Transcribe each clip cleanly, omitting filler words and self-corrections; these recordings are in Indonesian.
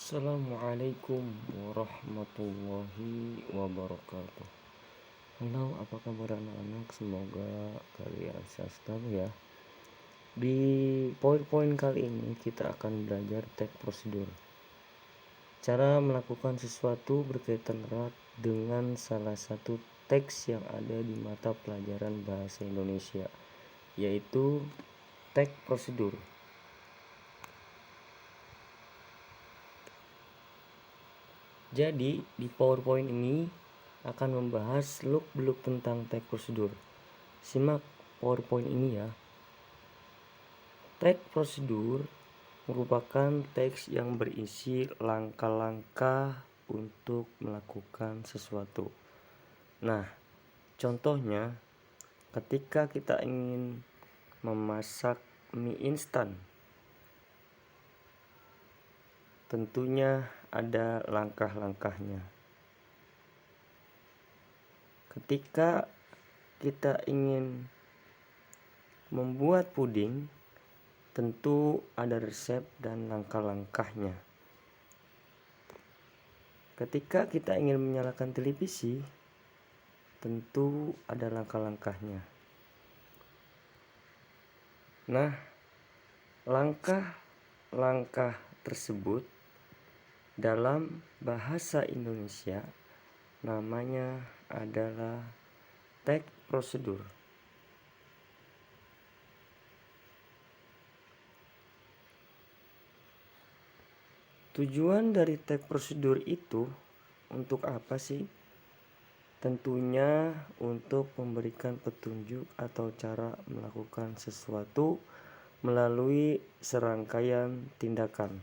Assalamualaikum warahmatullahi wabarakatuh. Halo, apa kabar anak-anak? Semoga kalian sehat selalu ya. Di PowerPoint kali ini kita akan belajar teks prosedur. Cara melakukan sesuatu berkaitan erat dengan salah satu teks yang ada di mata pelajaran bahasa Indonesia, yaitu teks prosedur. Jadi di PowerPoint ini akan membahas seluk-beluk tentang teks prosedur. Simak PowerPoint ini ya. Teks prosedur merupakan teks yang berisi langkah-langkah untuk melakukan sesuatu. Nah, contohnya ketika kita ingin memasak mie instan, tentunya ada langkah-langkahnya. Ketika kita ingin membuat puding, tentu ada resep dan langkah-langkahnya. Ketika kita ingin menyalakan televisi, tentu ada langkah-langkahnya. Nah, langkah-langkah tersebut dalam bahasa Indonesia namanya adalah teks prosedur. Tujuan dari teks prosedur itu untuk apa sih? Tentunya untuk memberikan petunjuk atau cara melakukan sesuatu melalui serangkaian tindakan.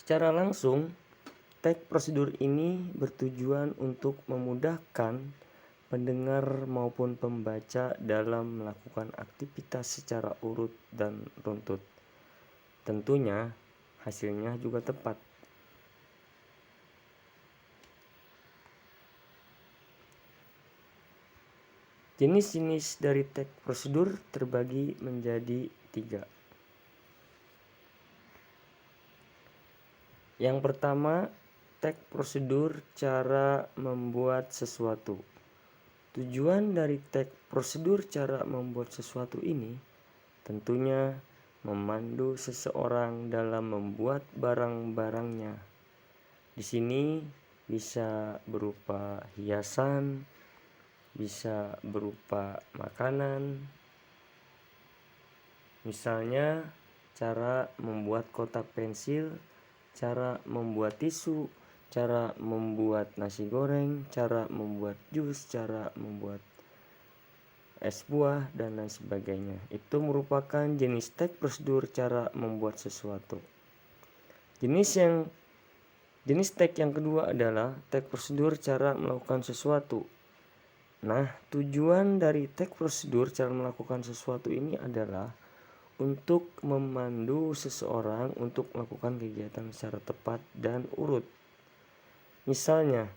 Secara langsung, teks prosedur ini bertujuan untuk memudahkan pendengar maupun pembaca dalam melakukan aktivitas secara urut dan runtut. Tentunya hasilnya juga tepat. Jenis-jenis dari teks prosedur terbagi menjadi 3. Yang pertama, teks prosedur cara membuat sesuatu. Tujuan dari teks prosedur cara membuat sesuatu ini tentunya memandu seseorang dalam membuat barang-barangnya. Di sini bisa berupa hiasan, bisa berupa makanan. Misalnya cara membuat kotak pensil, cara membuat tisu, cara membuat nasi goreng, cara membuat jus, cara membuat es buah, dan lain sebagainya. Itu merupakan jenis teks prosedur cara membuat sesuatu. Jenis teks yang kedua adalah teks prosedur cara melakukan sesuatu. Nah, tujuan dari teks prosedur cara melakukan sesuatu ini adalah untuk memandu seseorang untuk melakukan kegiatan secara tepat dan urut. Misalnya,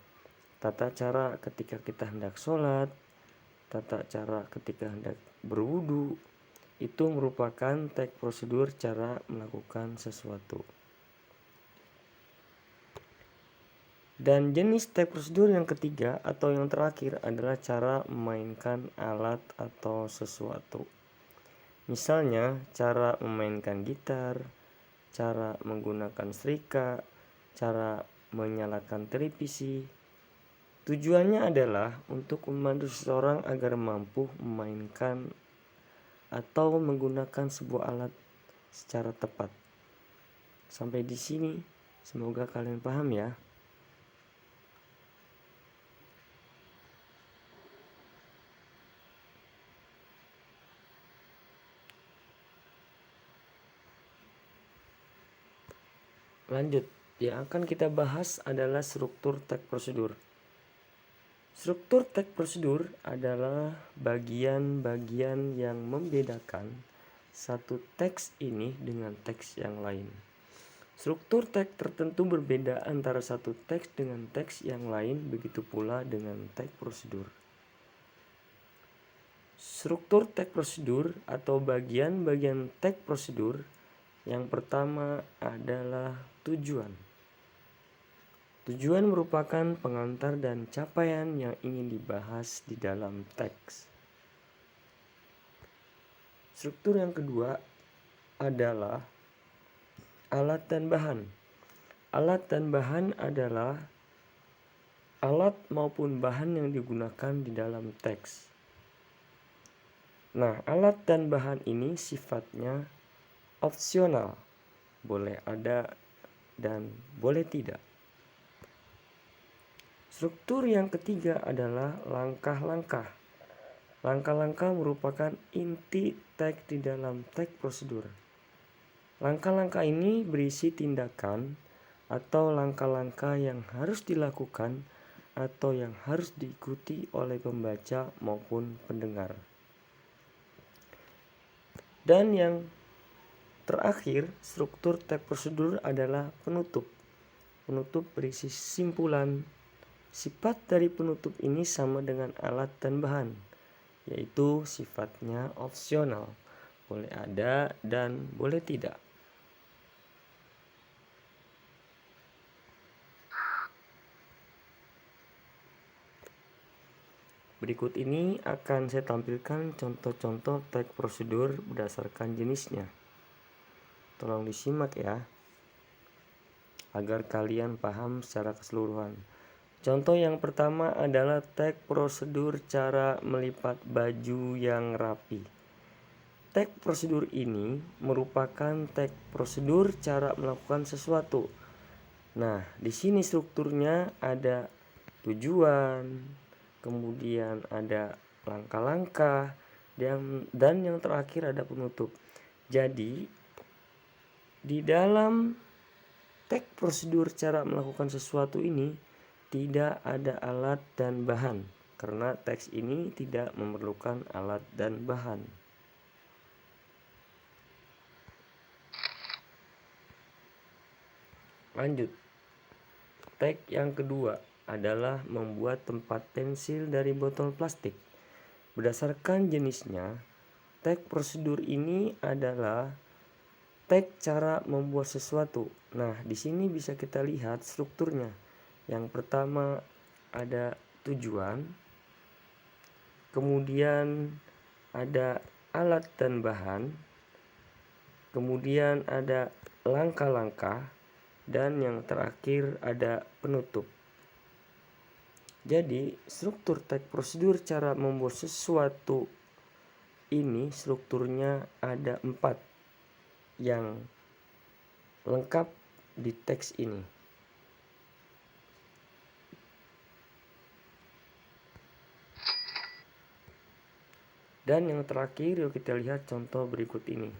tata cara ketika kita hendak sholat, tata cara ketika hendak berwudu, itu merupakan teks prosedur cara melakukan sesuatu. Dan jenis teks prosedur yang ketiga atau yang terakhir adalah cara memainkan alat atau sesuatu. Misalnya cara memainkan gitar, cara menggunakan setrika, cara menyalakan televisi. Tujuannya adalah untuk membantu seseorang agar mampu memainkan atau menggunakan sebuah alat secara tepat. Sampai di sini, semoga kalian paham ya. Lanjut, yang akan kita bahas adalah struktur teks prosedur. Struktur teks prosedur adalah bagian-bagian yang membedakan satu teks ini dengan teks yang lain. Struktur teks tertentu berbeda antara satu teks dengan teks yang lain, begitu pula dengan teks prosedur. Struktur teks prosedur atau bagian-bagian teks prosedur Yang pertama adalah tujuan. Tujuan merupakan pengantar dan capaian yang ingin dibahas di dalam teks. Struktur yang kedua adalah alat dan bahan. Alat dan bahan adalah alat maupun bahan yang digunakan di dalam teks. Nah, alat dan bahan ini sifatnya opsional, boleh ada dan boleh tidak. Struktur yang ketiga adalah langkah-langkah. Langkah-langkah merupakan inti teks di dalam teks prosedur. Langkah-langkah ini berisi tindakan atau langkah-langkah yang harus dilakukan atau yang harus diikuti oleh pembaca maupun pendengar. Dan yang terakhir, struktur teks prosedur adalah penutup. Penutup berisi simpulan. Sifat dari penutup ini sama dengan alat dan bahan, yaitu sifatnya opsional, boleh ada dan boleh tidak. Berikut ini akan saya tampilkan contoh-contoh teks prosedur berdasarkan jenisnya. Tolong disimak ya, agar kalian paham secara keseluruhan. Contoh yang pertama adalah teks prosedur cara melipat baju yang rapi. Teks prosedur ini merupakan teks prosedur cara melakukan sesuatu. Nah, di sini strukturnya ada tujuan, kemudian ada langkah-langkah, dan yang terakhir ada penutup. Jadi, di dalam teks prosedur cara melakukan sesuatu ini tidak ada alat dan bahan, karena teks ini tidak memerlukan alat dan bahan. Lanjut. Teks yang kedua adalah membuat tempat pensil dari botol plastik. Berdasarkan jenisnya, teks prosedur ini adalah teks cara membuat sesuatu. Nah, di sini bisa kita lihat strukturnya. Yang pertama ada tujuan, kemudian ada alat dan bahan, kemudian ada langkah-langkah, dan yang terakhir ada penutup. Jadi struktur teks prosedur cara membuat sesuatu ini strukturnya ada 4 yang lengkap di teks ini. Dan yang terakhir, yuk kita lihat contoh berikut ini.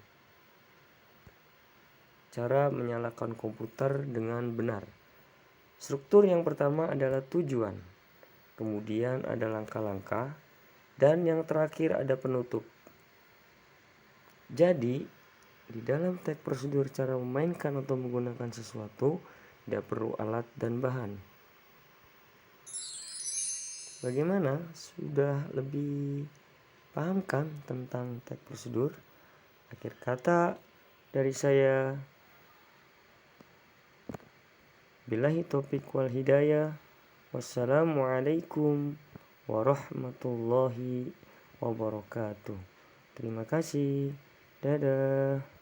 Cara menyalakan komputer dengan benar. Struktur yang pertama adalah tujuan, kemudian ada langkah-langkah, dan yang terakhir ada penutup. Jadi, di dalam teks prosedur cara memainkan atau menggunakan sesuatu tidak perlu alat dan bahan. Bagaimana? Sudah lebih paham kan tentang teks prosedur? Akhir kata dari saya, billahi taufiq wal hidayah. Wassalamualaikum warahmatullahi wabarakatuh. Terima kasih. Dadah.